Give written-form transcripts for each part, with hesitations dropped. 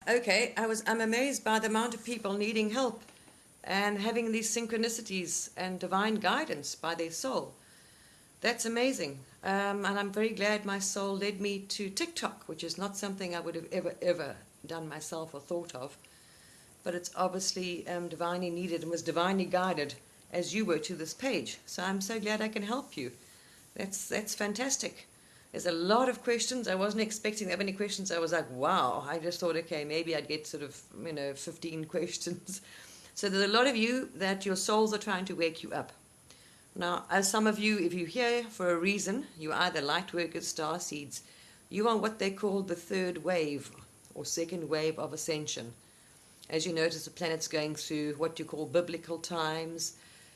Okay, I'm amazed by the amount of people needing help and having these synchronicities and divine guidance by their soul. That's amazing. And I'm very glad my soul led me to TikTok, which is not something I would have ever done myself or thought of. But it's obviously divinely needed and was divinely guided as you were to this page. So I'm so glad I can help you. That's fantastic. There's a lot of questions. I wasn't expecting that many questions. I was like, wow. I just thought, okay, maybe I'd get sort of, 15 questions. So there's a lot of you that your souls are trying to wake you up. Now, as some of you, if you're here for a reason, you're either light workers, star seeds, you are what they call the third wave or second wave of ascension. As you notice, the planet's going through what you call biblical times.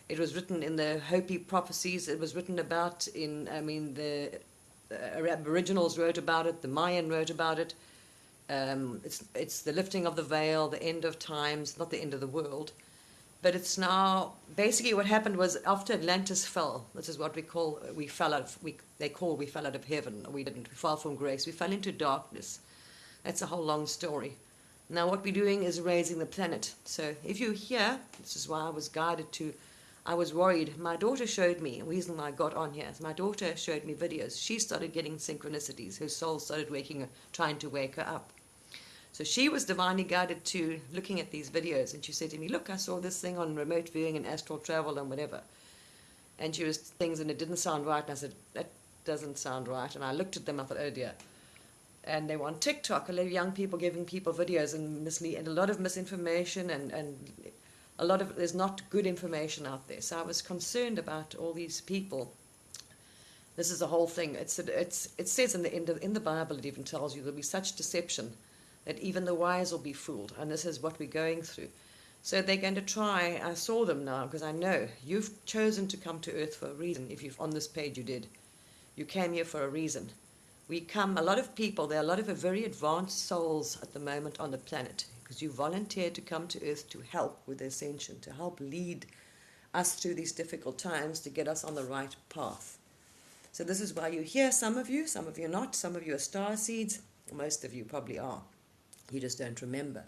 It was written in the Hopi prophecies. It was written about the Aboriginals wrote about it. The Mayan wrote about it. It's the lifting of the veil, the end of times, not the end of the world. But it's now, basically what happened was after Atlantis fell, this is what we fell out of heaven. We didn't, we fell from grace. We fell into darkness. That's a whole long story. Now what we're doing is raising the planet. So if you're here, this is why I was guided to, I was worried. My daughter showed me, the reason why I got on here is my daughter showed me videos. She started getting synchronicities. Her soul started trying to wake her up. So she was divinely guided to looking at these videos, and she said to me, look, I saw this thing on remote viewing and astral travel and whatever. And she was things, and it didn't sound right, and I said, that doesn't sound right. And I looked at them, I thought, oh dear. And they were on TikTok, a lot of young people giving people videos and a lot of misinformation, and a lot of, there's not good information out there. So I was concerned about all these people. This is the whole thing. It says in the Bible, it even tells you there'll be such deception that even the wise will be fooled, and this is what we're going through. So they're going to try, I saw them now, because I know you've chosen to come to Earth for a reason. If you've on this page you did. You came here for a reason. A lot of people, there are a lot of very advanced souls at the moment on the planet, because you volunteered to come to Earth to help with the ascension, to help lead us through these difficult times, to get us on the right path. So this is why you're here, some of you not, some of you are star seeds, most of you probably are. You just don't remember.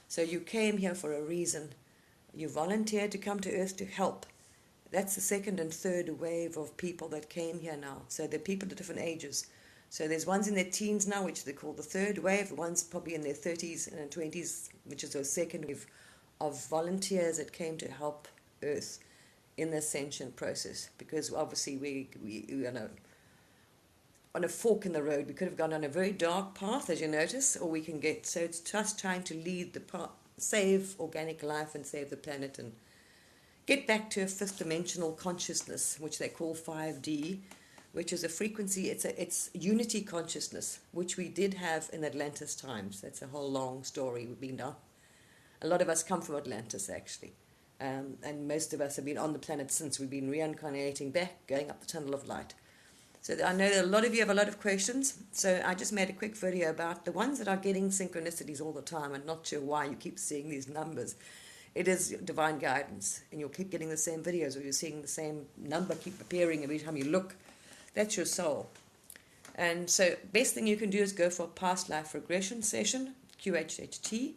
So you came here for a reason. You volunteered to come to Earth to help. That's the second and third wave of people that came here now. So they're people at different ages. So there's ones in their teens now, which they call the third wave, ones probably in their 30s and 20s, which is a second wave of volunteers that came to help Earth in the ascension process. Because obviously we on a fork in the road. We could have gone on a very dark path, as you notice, or we can get, so it's just trying to lead the path, save organic life and save the planet and get back to a fifth dimensional consciousness, which they call 5D, which is a frequency, it's unity consciousness, which we did have in Atlantis times. That's a whole long story. A lot of us come from Atlantis, actually. And most of us have been on the planet since. We've been reincarnating back, going up the tunnel of light. So I know that a lot of you have a lot of questions, so I just made a quick video about the ones that are getting synchronicities all the time and not sure why you keep seeing these numbers. It is divine guidance, and you'll keep getting the same videos, or you're seeing the same number keep appearing every time you look. That's your soul. And so best thing you can do is go for a past life regression session, QHHT.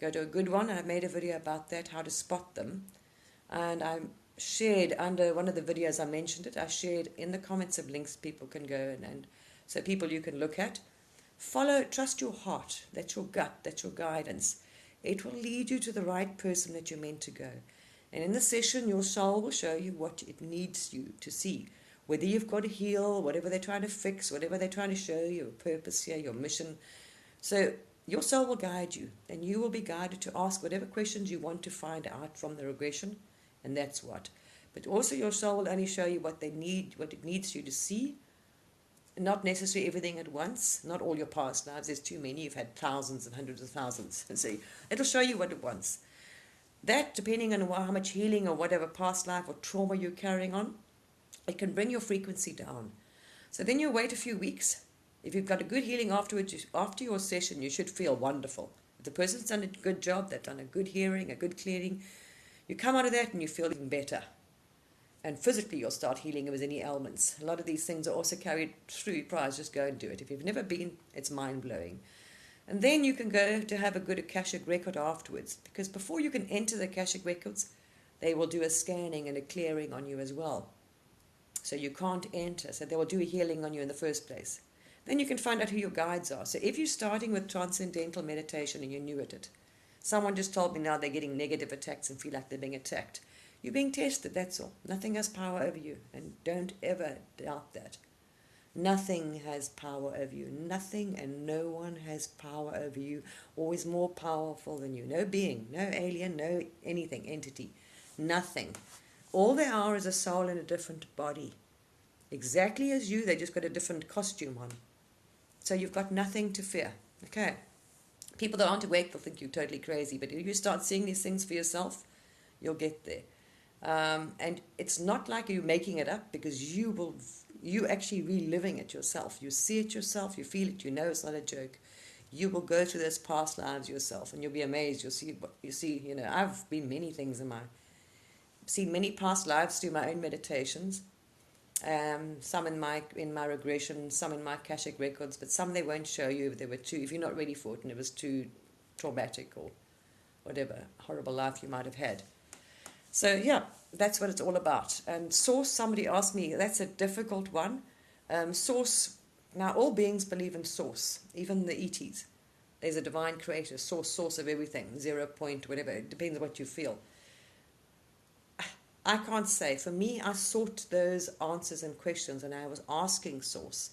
Go to a good one, and I've made a video about that, how to spot them. And I'm shared under one of the videos I mentioned it. I shared in the comments of links people can go and so people you can look at. Trust your heart. That's your gut. That's your guidance. It will lead you to the right person that you're meant to go. And in the session, your soul will show you what it needs you to see. Whether you've got to heal, whatever they're trying to fix, whatever they're trying to show you, your purpose here, your mission. So your soul will guide you, and you will be guided to ask whatever questions you want to find out from the regression. And that's what. But also your soul will only show you what it needs you to see. Not necessarily everything at once. Not all your past lives. There's too many. You've had thousands and hundreds of thousands. And so it'll show you what it wants. That, depending on how much healing or whatever past life or trauma you're carrying on, it can bring your frequency down. So then you wait a few weeks. If you've got a good healing afterwards, after your session, you should feel wonderful. If the person's done a good job, they've done a good hearing, a good clearing, you come out of that and you feel even better. And physically you'll start healing if there's any ailments. A lot of these things are also carried through. Just go and do it. If you've never been, it's mind-blowing. And then you can go to have a good Akashic record afterwards, because before you can enter the Akashic records, they will do a scanning and a clearing on you as well. So you can't enter. So they will do a healing on you in the first place. Then you can find out who your guides are. So if you're starting with transcendental meditation and you're new at it, someone just told me now they're getting negative attacks and feel like they're being attacked. You're being tested, that's all. Nothing has power over you. And don't ever doubt that. Nothing has power over you. Nothing and no one has power over you or is more powerful than you. No being, no alien, no anything, entity. Nothing. All they are is a soul in a different body. Exactly as you, they just got a different costume on. So you've got nothing to fear. Okay. People that aren't awake will think you're totally crazy, but if you start seeing these things for yourself, you'll get there. And it's not like you're making it up, because you actually reliving it yourself. You see it yourself, you feel it, you know it's not a joke. You will go through those past lives yourself, and you'll be amazed. You'll see, I've been many things seen many past lives through my own meditations. Some in my regression, some in my Akashic records, but some they won't show you if you're not ready for it and it was too traumatic or whatever horrible life you might have had. So yeah, that's what it's all about. And source, somebody asked me, that's a difficult one. Source, now all beings believe in source, even the ETs. There's a divine creator, source of everything, 0 point, whatever, it depends on what you feel. I can't say. For me, I sought those answers and questions, and I was asking source.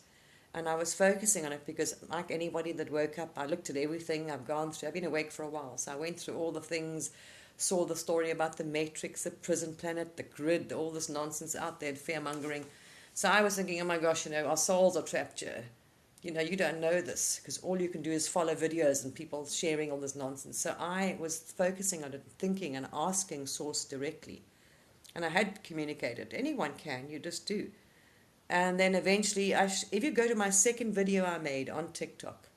And I was focusing on it because, like anybody that woke up, I looked at everything I've gone through. I've been awake for a while, so I went through all the things, saw the story about the matrix, the prison planet, the grid, all this nonsense out there, fear-mongering. So I was thinking, oh my gosh, our souls are trapped here. You don't know this, because all you can do is follow videos and people sharing all this nonsense. So I was focusing on it, thinking and asking source directly. And I had communicated. Anyone can, you just do. And then eventually, if you go to my second video I made on TikTok,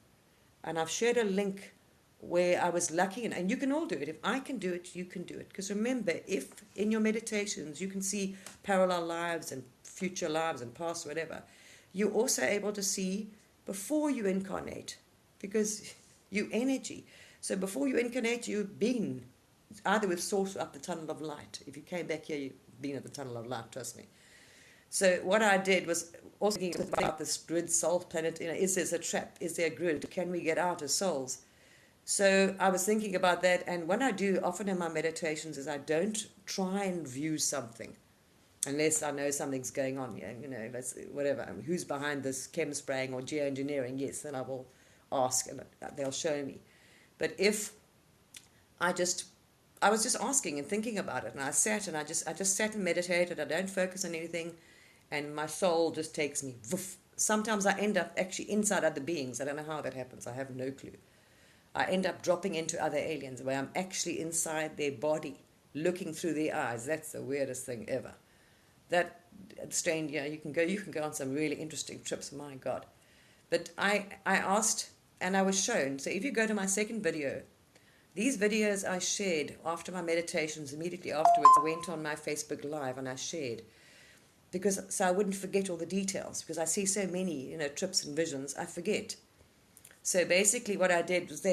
and I've shared a link where I was lucky, and you can all do it. If I can do it, you can do it. Because remember, if in your meditations you can see parallel lives and future lives and past whatever, you're also able to see before you incarnate, because you energy. So before you incarnate, you've been either with source or up the tunnel of light. If you came back here, you've been at the tunnel of light, trust me. So what I did was also thinking about this grid soul planet. Is there a trap? Is there a grid? Can we get out as souls? So I was thinking about that, and what I do often in my meditations is I don't try and view something unless I know something's going on. Whatever. Who's behind this chem spraying or geoengineering? Yes, then I will ask, and they'll show me. But if I was just asking and thinking about it, and I sat and I just sat and meditated. I don't focus on anything, and my soul just takes me. Woof. Sometimes I end up actually inside other beings. I don't know how that happens. I have no clue. I end up dropping into other aliens where I'm actually inside their body, looking through their eyes. That's the weirdest thing ever. That strange. You can go on some really interesting trips. My God. But I asked, and I was shown. So if you go to my second video. These videos I shared after my meditations, immediately afterwards, I went on my Facebook Live and I shared. So I wouldn't forget all the details, because I see so many, trips and visions, I forget. So basically what I did was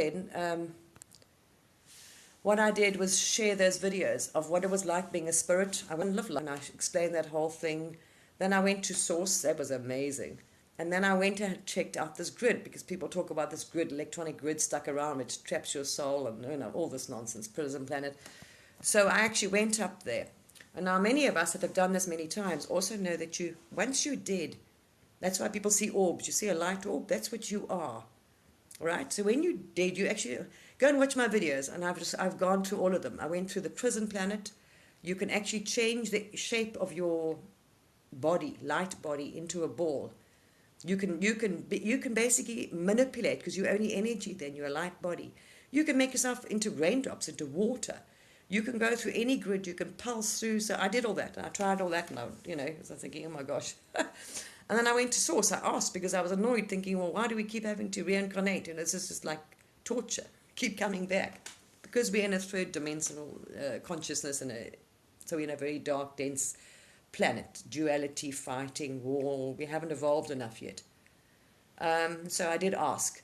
share those videos of what it was like being a spirit. I wouldn't live like, and I explained that whole thing. Then I went to Source. That was amazing. And then I went and checked out this grid, because people talk about this grid, electronic grid stuck around, which traps your soul and all this nonsense, prison planet. So I actually went up there. And now many of us that have done this many times also know that once you're dead, that's why people see orbs. You see a light orb, that's what you are. Right? So when you're dead, you actually go and watch my videos, and I've gone through all of them. I went through the prison planet. You can actually change the shape of your body, light body, into a ball. You can basically manipulate, because you're only energy then, you're a light body. You can make yourself into raindrops, into water. You can go through any grid, you can pulse through. So I did all that, and I tried all that, and I was thinking, oh my gosh. And then I went to Source. I asked, because I was annoyed, thinking, well, why do we keep having to reincarnate? And it's just like torture, keep coming back. Because we're in a third dimensional consciousness, so we're in a very dark, dense planet, duality, fighting, war. We haven't evolved enough yet. So I did ask.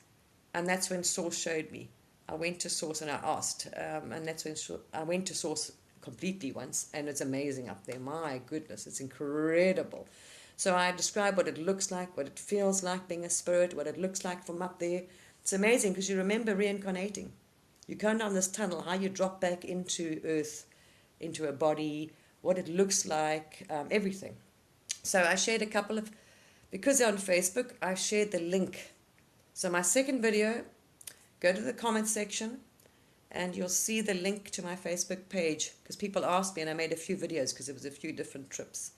And that's when Source showed me. I went to Source and I asked, and that's when I went to Source completely once, and it's amazing up there. My goodness, it's incredible. So I describe what it looks like, what it feels like being a spirit, what it looks like from up there. It's amazing because you remember reincarnating. You come down this tunnel, how you drop back into earth, into a body, what it looks like, everything. So I shared a couple of, because they're on Facebook, I shared the link. So my second video, go to the comment section and you'll see the link to my Facebook page, because people asked me and I made a few videos because it was a few different trips.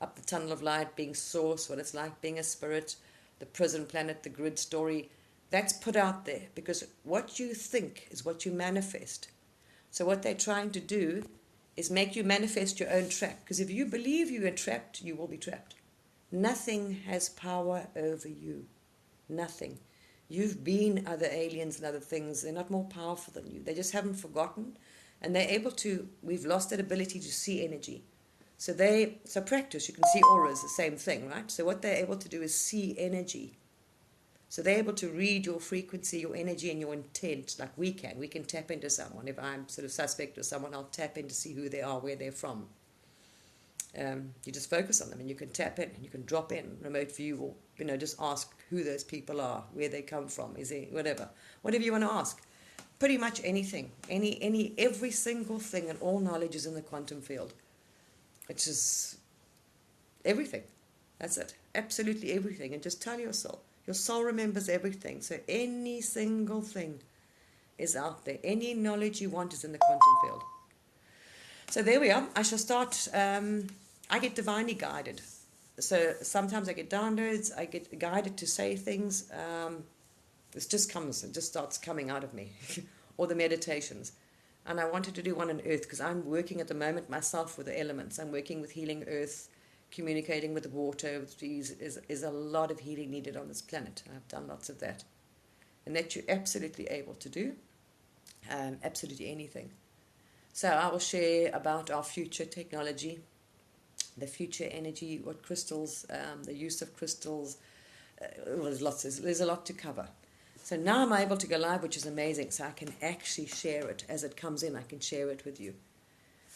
Up the tunnel of light, being Source, what it's like being a spirit, the prison planet, the grid story. That's put out there because what you think is what you manifest. So what they're trying to do is make you manifest your own trap. Because if you believe you are trapped, you will be trapped. Nothing has power over you. Nothing. You've been other aliens and other things. They're not more powerful than you. They just haven't forgotten. And they're able to, we've lost that ability to see energy. So practice, you can see auras, the same thing, right? So what they're able to do is see energy. So they're able to read your frequency, your energy, and your intent, like we can. We can tap into someone. If I'm sort of suspect of someone, I'll tap in to see who they are, where they're from. You just focus on them, and you can tap in, and you can drop in, remote view, or just ask who those people are, where they come from, is there whatever you want to ask. Pretty much anything, every single thing, and all knowledge is in the quantum field. It's just everything. That's it. Absolutely everything. And just tell your soul. Your soul remembers everything. So any single thing is out there. Any knowledge you want is in the quantum field. So there we are. I shall start. I get divinely guided. So sometimes I get downloads. I get guided to say things. This just comes. It just starts coming out of me. Or the meditations. And I wanted to do one on Earth because I'm working at the moment myself with the elements. I'm working with healing Earth, communicating with the water, with trees. Is a lot of healing needed on this planet. I've done lots of that. And that you're absolutely able to do. Absolutely anything. So I will share about our future technology, the future energy, what crystals, the use of crystals. Well, there's a lot to cover. So now I'm able to go live, which is amazing. So I can actually share it as it comes in. I can share it with you.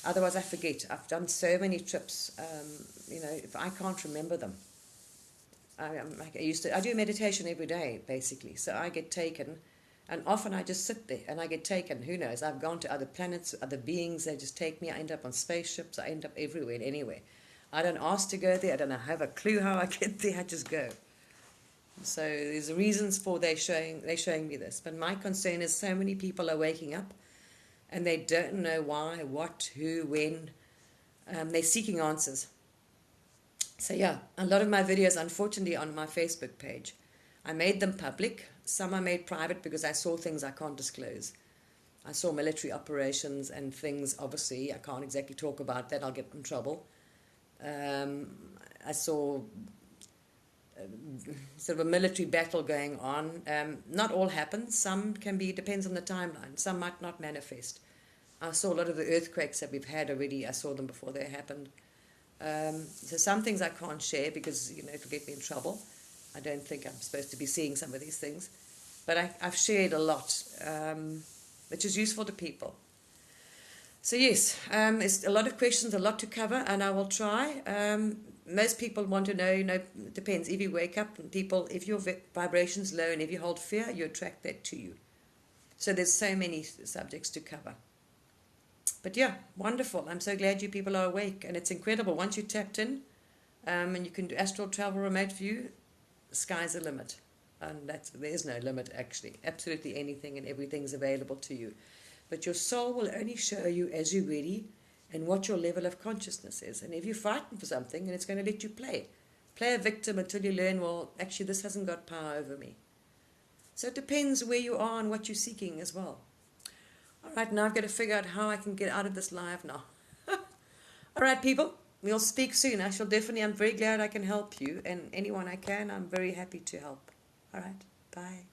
Otherwise, I forget. I've done so many trips. If I can't remember them, I do meditation every day, basically. So I get taken, and often I just sit there and I get taken. Who knows? I've gone to other planets, other beings. They just take me. I end up on spaceships. I end up everywhere and anywhere. I don't ask to go there. I don't have a clue how I get there. I just go. So there's reasons for they're showing me this. But my concern is so many people are waking up and they don't know why, what, who, when. They're seeking answers. So yeah, a lot of my videos, unfortunately, on my Facebook page. I made them public. Some I made private because I saw things I can't disclose. I saw military operations and things, obviously, I can't exactly talk about that. I'll get in trouble. I saw sort of a military battle going on. Not all happens. Some can be, depends on the timeline. Some might not manifest. I saw a lot of the earthquakes that we've had already. I saw them before they happened. So some things I can't share because, it'll get me in trouble. I don't think I'm supposed to be seeing some of these things. But I've shared a lot, which is useful to people. So yes, it's a lot of questions, a lot to cover, and I will try. Most people want to know, it depends. If you wake up, if your vibration's low and if you hold fear, you attract that to you. So there's so many subjects to cover. But yeah, wonderful. I'm so glad you people are awake, and it's incredible. Once you're tapped in, and you can do astral travel, remote view, the sky's the limit. And there is no limit, actually. Absolutely anything and everything's available to you. But your soul will only show you as you're ready and what your level of consciousness is. And if you're frightened for something, then it's going to let you play. Play a victim until you learn, well, actually, this hasn't got power over me. So it depends where you are and what you're seeking as well. All right, now I've got to figure out how I can get out of this live now. All right, people, we'll speak soon. I'm very glad I can help you. And anyone I can, I'm very happy to help. All right, bye.